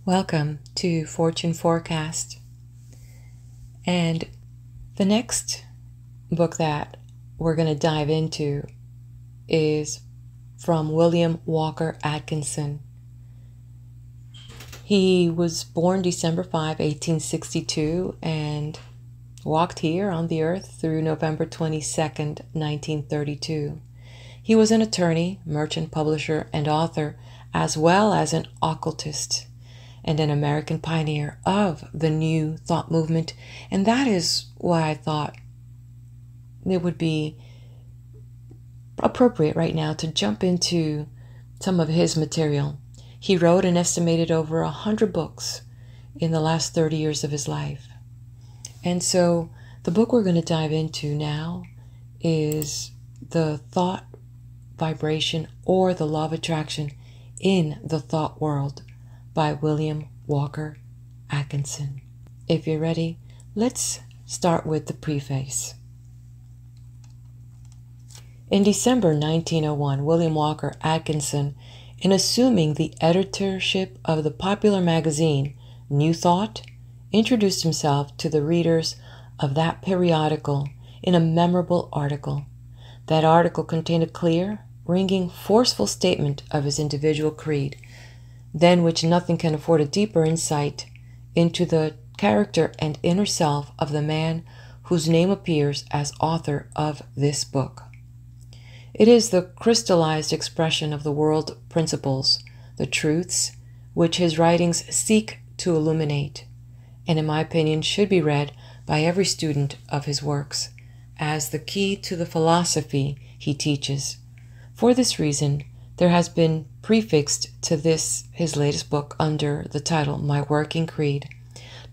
Welcome to Fortune Forecast. And the next book that we're going to dive into is from William Walker Atkinson. He was born December 5, 1862, and walked here on the earth through November 22nd, 1932. He was an attorney, merchant, publisher, and author, as well as an occultist and an American pioneer of the New Thought movement. And that is why I thought it would be appropriate right now to jump into some of his material. He wrote an estimated over 100 books in the last 30 years of his life. And so the book we're going to dive into now is The Thought Vibration, or the Law of Attraction in the Thought World, by William Walker Atkinson. If you're ready, let's start with the preface. In December 1901, William Walker Atkinson, in assuming the editorship of the popular magazine New Thought, introduced himself to the readers of that periodical in a memorable article. That article contained a clear, ringing, forceful statement of his individual creed, than which nothing can afford a deeper insight into the character and inner self of the man whose name appears as author of this book. It is the crystallized expression of the world principles, the truths, which his writings seek to illuminate, and in my opinion should be read by every student of his works as the key to the philosophy he teaches. For this reason, there has been prefixed to this, his latest book, under the title My Working Creed,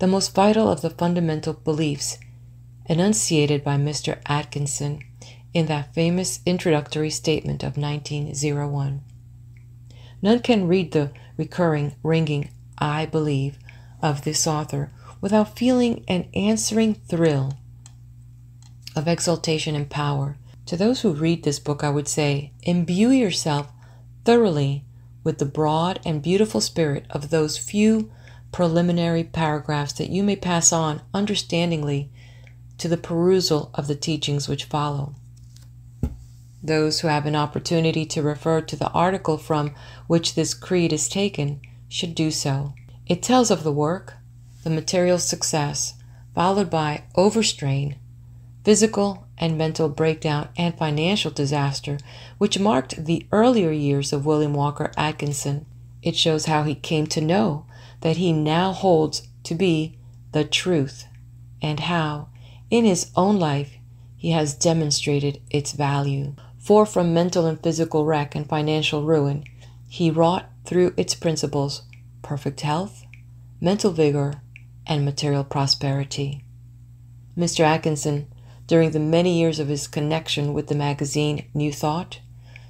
the most vital of the fundamental beliefs enunciated by Mr. Atkinson in that famous introductory statement of 1901. None can read the recurring, ringing "I believe" of this author without feeling an answering thrill of exaltation and power. To those who read this book, I would say, imbue yourself thoroughly with the broad and beautiful spirit of those few preliminary paragraphs, that you may pass on understandingly to the perusal of the teachings which follow. Those who have an opportunity to refer to the article from which this creed is taken should do so. It tells of the work, the material success, followed by overstrain, physical and mental breakdown, and financial disaster, which marked the earlier years of William Walker Atkinson. It shows how he came to know that he now holds to be the truth, and how, in his own life, he has demonstrated its value. For from mental and physical wreck and financial ruin, he wrought through its principles perfect health, mental vigor, and material prosperity. Mr. Atkinson, during the many years of his connection with the magazine New Thought,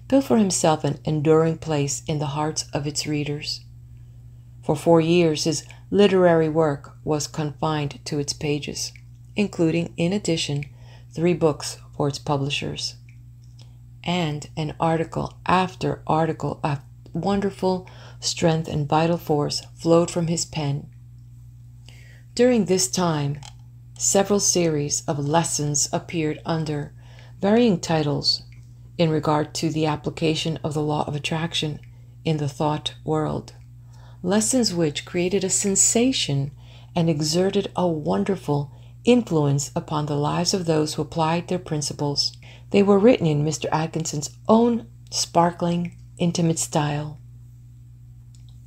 built for himself an enduring place in the hearts of its readers. For 4 years, his literary work was confined to its pages, including, in addition, 3 books for its publishers, and an article after article of wonderful strength and vital force flowed from his pen. During this time, several series of lessons appeared under varying titles in regard to the application of the law of attraction in the thought world, lessons which created a sensation and exerted a wonderful influence upon the lives of those who applied their principles. They were written in Mr. Atkinson's own sparkling, intimate style,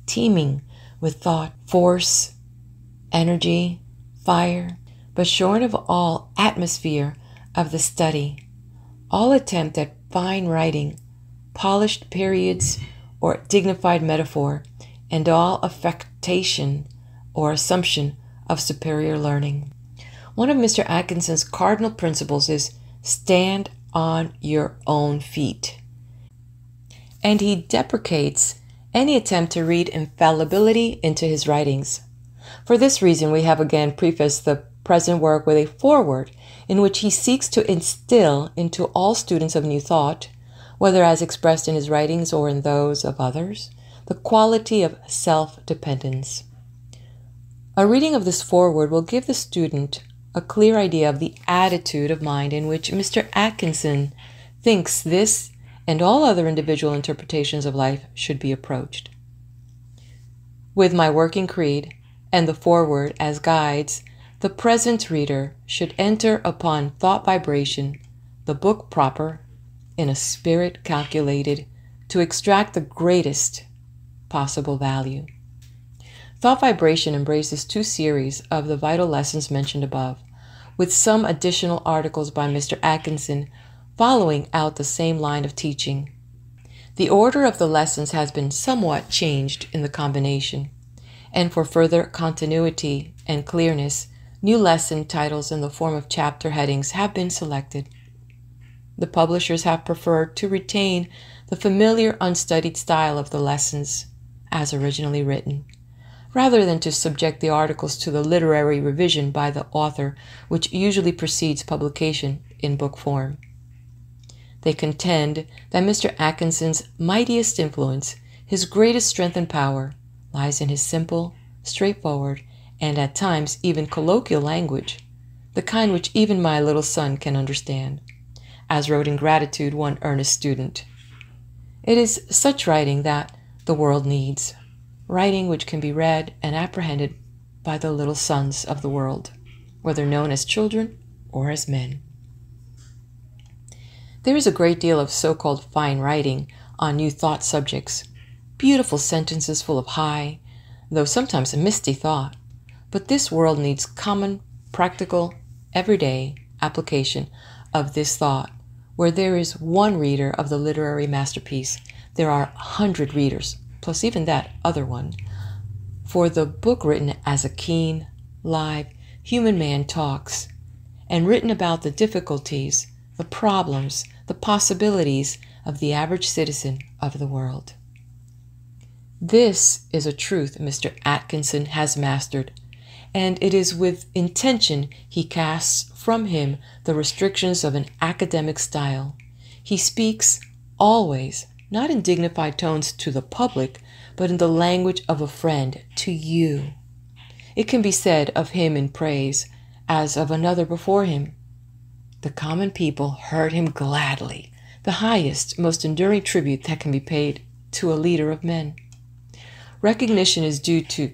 teeming with thought, force, energy, fire, but shorn of all atmosphere of the study, all attempt at fine writing, polished periods, or dignified metaphor, and all affectation or assumption of superior learning. One of Mr. Atkinson's cardinal principles is stand on your own feet, and he deprecates any attempt to read infallibility into his writings. For this reason, we have again prefaced the present work with a foreword in which he seeks to instill into all students of New Thought, whether as expressed in his writings or in those of others, the quality of self-dependence. A reading of this foreword will give the student a clear idea of the attitude of mind in which Mr. Atkinson thinks this and all other individual interpretations of life should be approached. With my working creed and the foreword as guides, the present reader should enter upon thought vibration, the book proper, in a spirit calculated to extract the greatest possible value. Thought vibration embraces 2 series of the vital lessons mentioned above, with some additional articles by Mr. Atkinson following out the same line of teaching. The order of the lessons has been somewhat changed in the combination, and for further continuity and clearness, new lesson titles in the form of chapter headings have been selected. The publishers have preferred to retain the familiar unstudied style of the lessons as originally written, rather than to subject the articles to the literary revision by the author, which usually precedes publication in book form. They contend that Mr. Atkinson's mightiest influence, his greatest strength and power, lies in his simple, straightforward, and at times even colloquial language, the kind which even my little son can understand, as wrote in gratitude one earnest student. It is such writing that the world needs, writing which can be read and apprehended by the little sons of the world, whether known as children or as men. There is a great deal of so-called fine writing on new thought subjects, beautiful sentences full of high, though sometimes misty thought, but this world needs common, practical, everyday application of this thought. Where there is one reader of the literary masterpiece, there are 100 readers, plus even that other one, for the book written as a keen, live, human man talks, and written about the difficulties, the problems, the possibilities of the average citizen of the world. This is a truth Mr. Atkinson has mastered, and it is with intention he casts from him the restrictions of an academic style. He speaks always, not in dignified tones to the public, but in the language of a friend to you. It can be said of him in praise, as of another before him. The common people heard him gladly, the highest, most enduring tribute that can be paid to a leader of men. Recognition is due to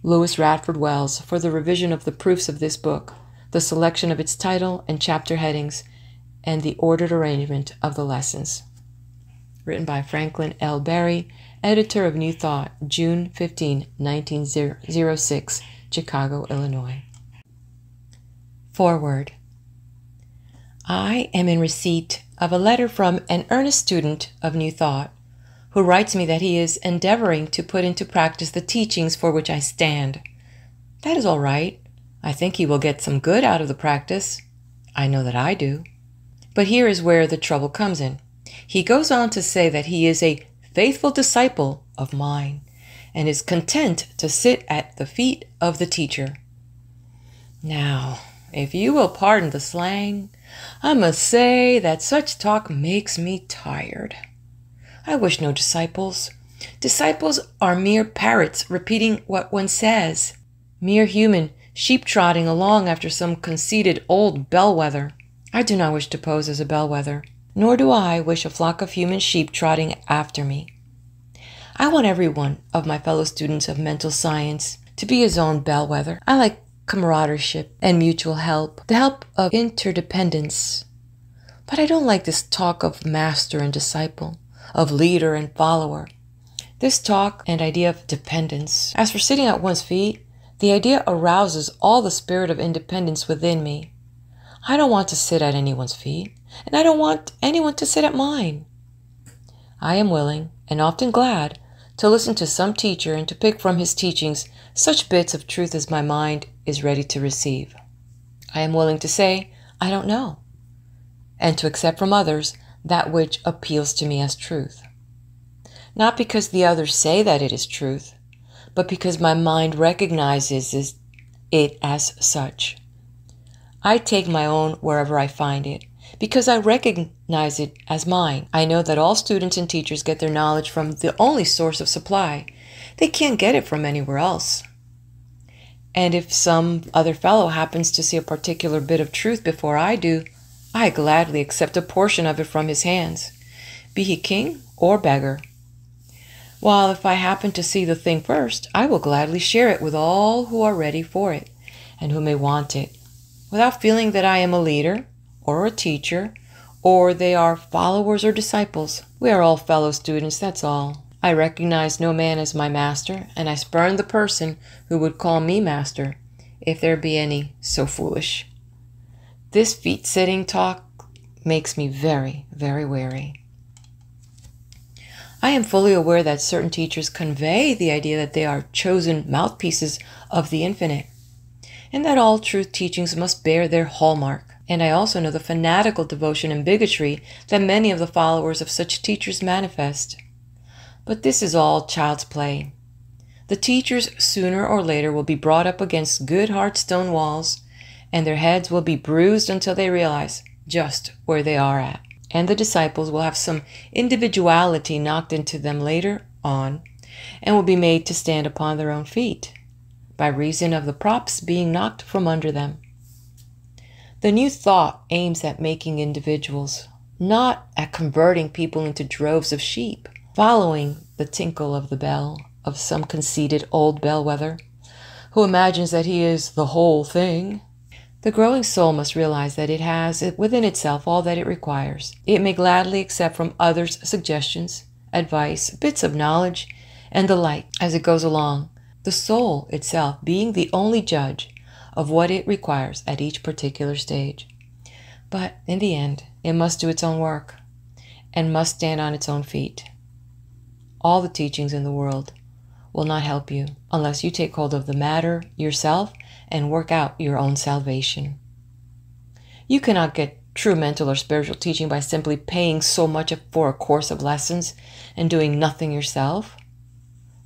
Lewis Radford Wells for the revision of the proofs of this book, the selection of its title and chapter headings, and the ordered arrangement of the lessons. Written by Franklin L. Berry, editor of New Thought, June 15, 1906, Chicago, Illinois. Foreword. I am in receipt of a letter from an earnest student of New Thought, who writes me that he is endeavoring to put into practice the teachings for which I stand. That is all right. I think he will get some good out of the practice. I know that I do. But here is where the trouble comes in. He goes on to say that he is a faithful disciple of mine and is content to sit at the feet of the teacher. Now, if you will pardon the slang, I must say that such talk makes me tired. I wish no disciples. Disciples are mere parrots repeating what one says, mere human sheep trotting along after some conceited old bellwether. I do not wish to pose as a bellwether, nor do I wish a flock of human sheep trotting after me. I want every one of my fellow students of mental science to be his own bellwether. I like camaraderie and mutual help, the help of interdependence. But I don't like this talk of master and disciple, of leader and follower, this talk and idea of dependence. As for sitting at one's feet, the idea arouses all the spirit of independence within me. I don't want to sit at anyone's feet, and I don't want anyone to sit at mine. I am willing, and often glad, to listen to some teacher and to pick from his teachings such bits of truth as my mind is ready to receive. I am willing to say, I don't know, and to accept from others that which appeals to me as truth. Not because the others say that it is truth, but because my mind recognizes it as such. I take my own wherever I find it, because I recognize it as mine. I know that all students and teachers get their knowledge from the only source of supply. They can't get it from anywhere else. And if some other fellow happens to see a particular bit of truth before I do, I gladly accept a portion of it from his hands, be he king or beggar. While if I happen to see the thing first, I will gladly share it with all who are ready for it and who may want it, without feeling that I am a leader or a teacher, or they are followers or disciples. We are all fellow students, that's all. I recognize no man as my master, and I spurn the person who would call me master, if there be any so foolish. This feet-sitting talk makes me very, very wary. I am fully aware that certain teachers convey the idea that they are chosen mouthpieces of the infinite, and that all truth teachings must bear their hallmark. And I also know the fanatical devotion and bigotry that many of the followers of such teachers manifest. But this is all child's play. The teachers sooner or later will be brought up against good hard stone walls, and their heads will be bruised until they realize just where they are at. And the disciples will have some individuality knocked into them later on, and will be made to stand upon their own feet, by reason of the props being knocked from under them. The new thought aims at making individuals, not at converting people into droves of sheep, following the tinkle of the bell of some conceited old bellwether, who imagines that he is the whole thing. The growing soul must realize that it has within itself all that it requires. It may gladly accept from others suggestions, advice, bits of knowledge, and the like as it goes along, the soul itself being the only judge of what it requires at each particular stage. But in the end, it must do its own work and must stand on its own feet. All the teachings in the world will not help you unless you take hold of the matter yourself and work out your own salvation. You cannot get true mental or spiritual teaching by simply paying so much for a course of lessons and doing nothing yourself.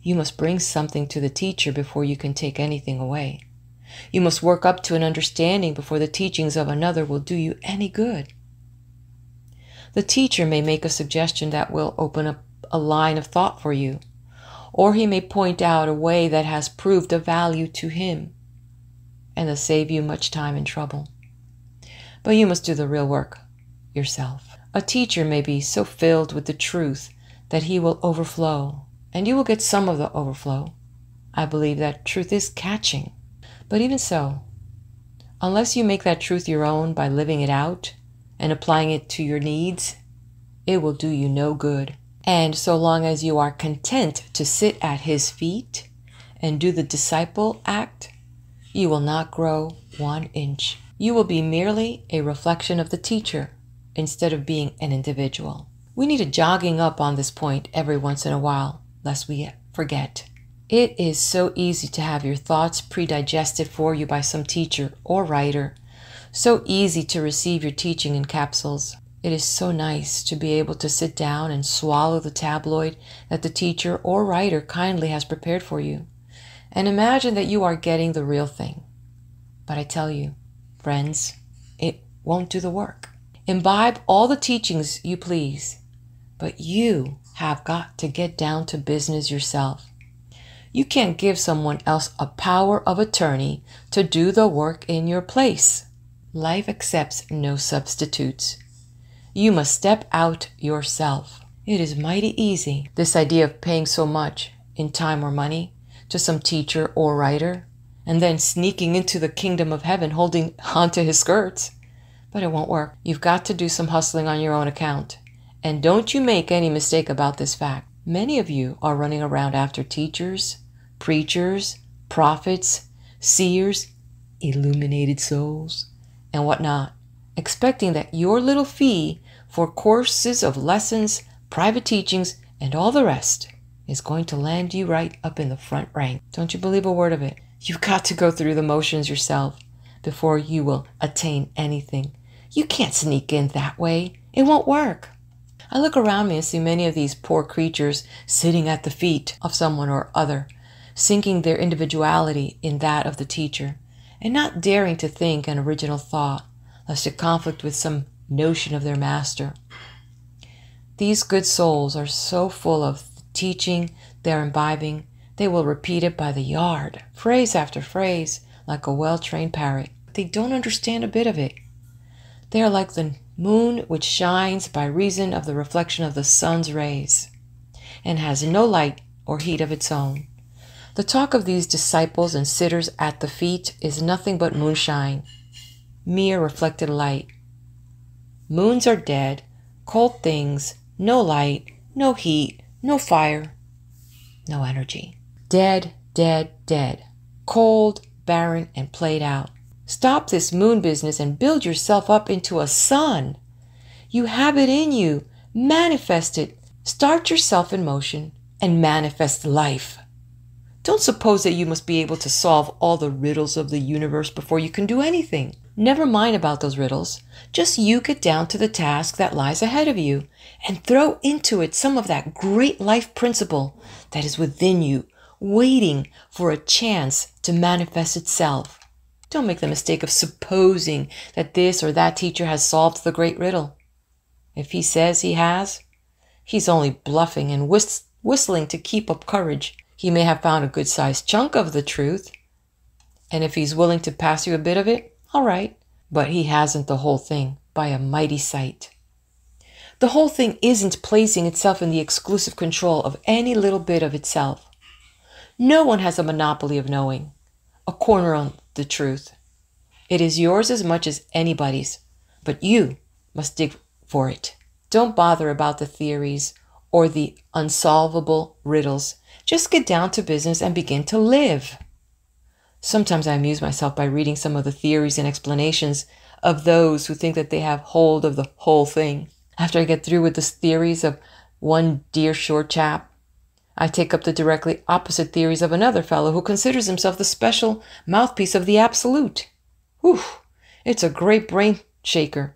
You must bring something to the teacher before you can take anything away. You must work up to an understanding before the teachings of another will do you any good. The teacher may make a suggestion that will open up a line of thought for you, or he may point out a way that has proved of value to him and thus save you much time and trouble. But you must do the real work yourself. A teacher may be so filled with the truth that he will overflow, and you will get some of the overflow. I believe that truth is catching. But even so, unless you make that truth your own by living it out and applying it to your needs, it will do you no good. And so long as you are content to sit at his feet and do the disciple act, you will not grow 1 inch. You will be merely a reflection of the teacher instead of being an individual. We need a jogging up on this point every once in a while, lest we forget. It is so easy to have your thoughts pre-digested for you by some teacher or writer. So easy to receive your teaching in capsules. It is so nice to be able to sit down and swallow the tabloid that the teacher or writer kindly has prepared for you, and imagine that you are getting the real thing. But I tell you, friends, it won't do the work. Imbibe all the teachings you please, but you have got to get down to business yourself. You can't give someone else a power of attorney to do the work in your place. Life accepts no substitutes. You must step out yourself. It is mighty easy, this idea of paying so much in time or money to some teacher or writer, and then sneaking into the kingdom of heaven holding onto his skirts. But it won't work. You've got to do some hustling on your own account. And don't you make any mistake about this fact. Many of you are running around after teachers, preachers, prophets, seers, illuminated souls, and whatnot, expecting that your little fee for courses of lessons, private teachings, and all the rest is going to land you right up in the front rank. Don't you believe a word of it. You've got to go through the motions yourself before you will attain anything. You can't sneak in that way. It won't work. I look around me and see many of these poor creatures sitting at the feet of someone or other, sinking their individuality in that of the teacher, and not daring to think an original thought, lest it conflict with some notion of their master. These good souls are so full of the teaching they're imbibing, They will repeat it by the yard, phrase after phrase, like a well-trained parrot. They don't understand a bit of it. They are like the moon which shines by reason of the reflection of the sun's rays, and has no light or heat of its own. The talk of these disciples and sitters at the feet is nothing but moonshine, mere reflected light. Moons are dead, cold things, no light, no heat, no fire, no energy. Dead, dead, dead. Cold, barren, and played out. Stop this moon business and build yourself up into a sun. You have it in you. Manifest it. Start yourself in motion and manifest life. Don't suppose that you must be able to solve all the riddles of the universe before you can do anything. Never mind about those riddles. Just you get down to the task that lies ahead of you and throw into it some of that great life principle that is within you, waiting for a chance to manifest itself. Don't make the mistake of supposing that this or that teacher has solved the great riddle. If he says he has, he's only bluffing and whistling to keep up courage. He may have found a good-sized chunk of the truth, and if he's willing to pass you a bit of it, all right, but he hasn't the whole thing by a mighty sight. The whole thing isn't placing itself in the exclusive control of any little bit of itself. No one has a monopoly of knowing, a corner on the truth. It is yours as much as anybody's, but you must dig for it. Don't bother about the theories or the unsolvable riddles. Just get down to business and begin to live. Sometimes I amuse myself by reading some of the theories and explanations of those who think that they have hold of the whole thing. After I get through with the theories of one dear short chap, I take up the directly opposite theories of another fellow who considers himself the special mouthpiece of the absolute. Whew, it's a great brain shaker.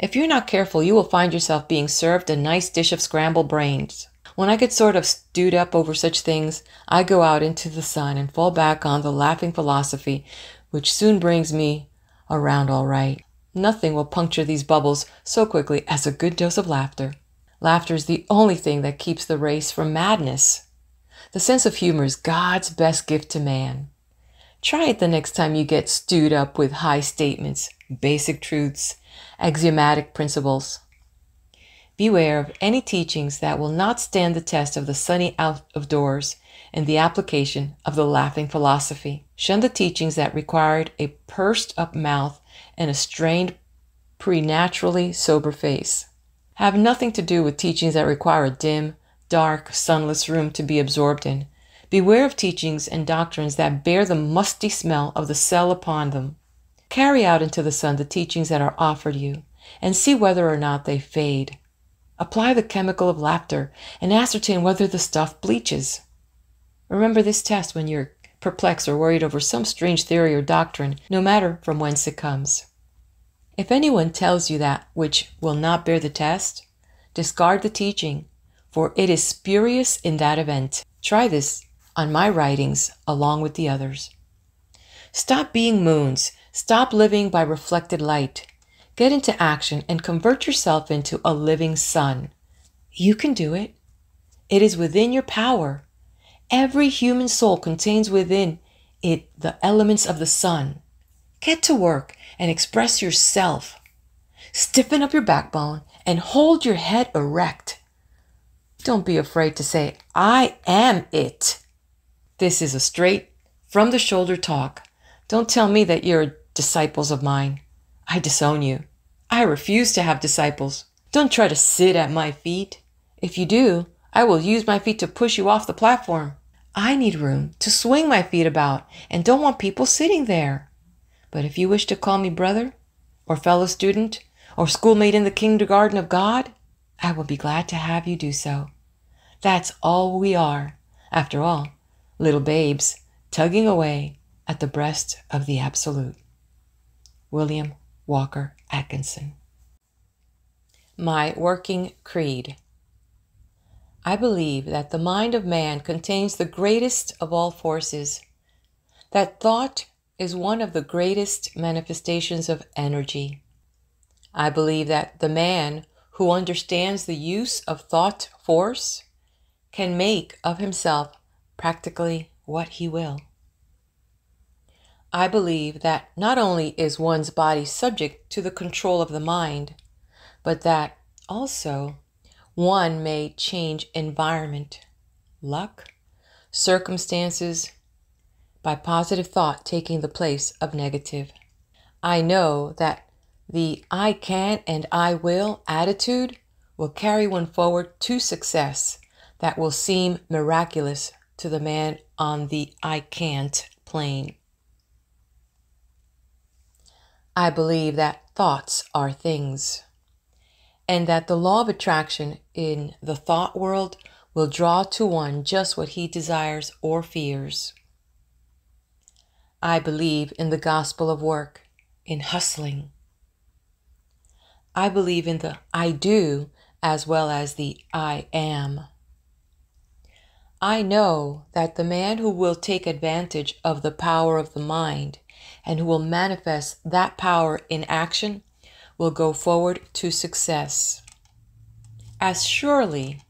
If you're not careful, you will find yourself being served a nice dish of scrambled brains. When I get sort of stewed up over such things, I go out into the sun and fall back on the laughing philosophy, which soon brings me around all right. Nothing will puncture these bubbles so quickly as a good dose of laughter. Laughter is the only thing that keeps the race from madness. The sense of humor is God's best gift to man. Try it the next time you get stewed up with high statements, basic truths, axiomatic principles. Beware of any teachings that will not stand the test of the sunny out of doors and the application of the laughing philosophy. Shun the teachings that required a pursed up mouth and a strained, preternaturally sober face. Have nothing to do with teachings that require a dim, dark, sunless room to be absorbed in. Beware of teachings and doctrines that bear the musty smell of the cell upon them. Carry out into the sun the teachings that are offered you, and see whether or not they fade. Apply the chemical of laughter and ascertain whether the stuff bleaches. Remember this test when you're perplexed or worried over some strange theory or doctrine, no matter from whence it comes. If anyone tells you that which will not bear the test, discard the teaching, for it is spurious in that event. Try this on my writings along with the others. Stop being moons. Stop living by reflected light. Get into action and convert yourself into a living sun. You can do it. It is within your power. Every human soul contains within it the elements of the sun. Get to work and express yourself. Stiffen up your backbone and hold your head erect. Don't be afraid to say, I am it. This is a straight, from the shoulder talk. Don't tell me that you're disciples of mine. I disown you. I refuse to have disciples. Don't try to sit at my feet. If you do, I will use my feet to push you off the platform. I need room to swing my feet about and don't want people sitting there. But if you wish to call me brother, or fellow student, or schoolmate in the kindergarten of God, I will be glad to have you do so. That's all we are, after all, little babes tugging away at the breast of the Absolute. William Walker Atkinson. My working creed. I believe that the mind of man contains the greatest of all forces, that thought is one of the greatest manifestations of energy. I believe that the man who understands the use of thought force can make of himself practically what he will. I believe that not only is one's body subject to the control of the mind, but that also one may change environment, luck, circumstances, by positive thought taking the place of negative. I know that the I can and I will attitude will carry one forward to success that will seem miraculous to the man on the I can't plane. I believe that thoughts are things, and that the law of attraction in the thought world will draw to one just what he desires or fears. I believe in the gospel of work, in hustling. I believe in the I do as well as the I am. I know that the man who will take advantage of the power of the mind and who will manifest that power in action will go forward to success as surely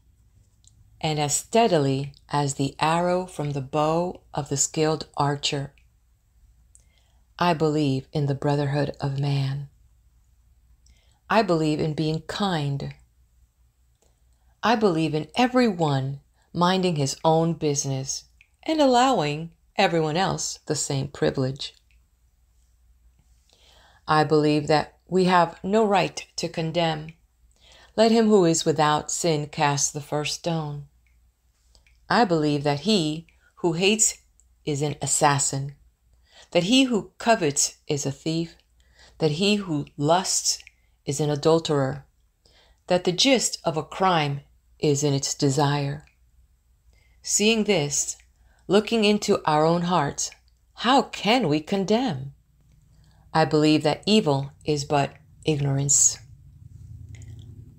and as steadily as the arrow from the bow of the skilled archer. I believe in the brotherhood of man. I believe in being kind. I believe in everyone minding his own business and allowing everyone else the same privilege. I believe that we have no right to condemn. Let him who is without sin cast the first stone. I believe that he who hates is an assassin, that he who covets is a thief, that he who lusts is an adulterer, that the gist of a crime is in its desire. Seeing this, looking into our own hearts, how can we condemn? I believe that evil is but ignorance.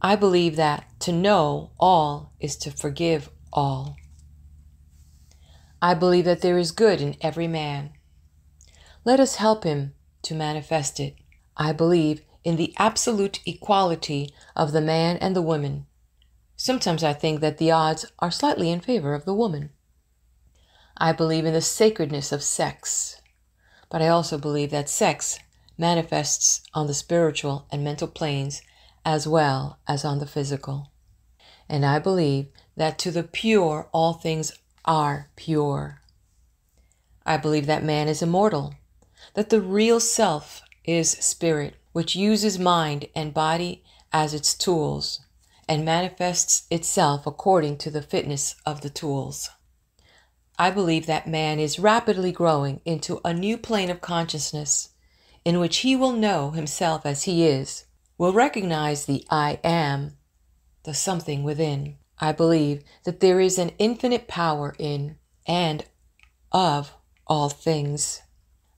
I believe that to know all is to forgive all. I believe that there is good in every man. Let us help him to manifest it. I believe in the absolute equality of the man and the woman. Sometimes I think that the odds are slightly in favor of the woman. I believe in the sacredness of sex, but I also believe that sex manifests on the spiritual and mental planes as well as on the physical. And I believe that to the pure all things are pure. I believe that man is immortal, that the real self is spirit, which uses mind and body as its tools and manifests itself according to the fitness of the tools. I believe that man is rapidly growing into a new plane of consciousness in which he will know himself as he is, will recognize the I am, the something within. I believe that there is an infinite power in and of all things.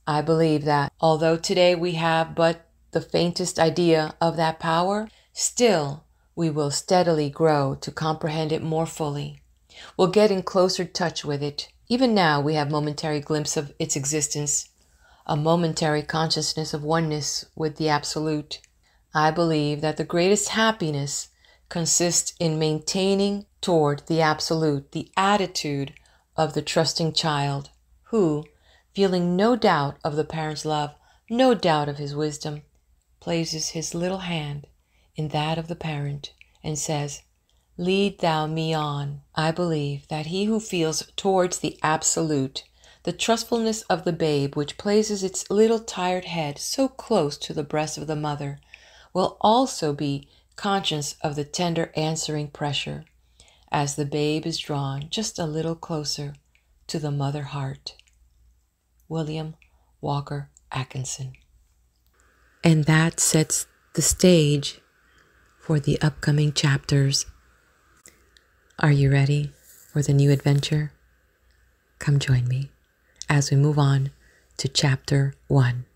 I believe that although today we have but the faintest idea of that power, still we will steadily grow to comprehend it more fully. We'll get in closer touch with it. Even now we have momentary glimpse of its existence, a momentary consciousness of oneness with the Absolute. I believe that the greatest happiness consists in maintaining toward the Absolute the attitude of the trusting child who, feeling no doubt of the parent's love, no doubt of his wisdom, places his little hand in that of the parent and says, "Lead thou me on." I believe that he who feels towards the Absolute the trustfulness of the babe which places its little tired head so close to the breast of the mother will also be conscious of the tender answering pressure as the babe is drawn just a little closer to the mother heart. William Walker Atkinson. And that sets the stage for the upcoming chapters. Are you ready for the new adventure? Come join me as we move on to Chapter 1.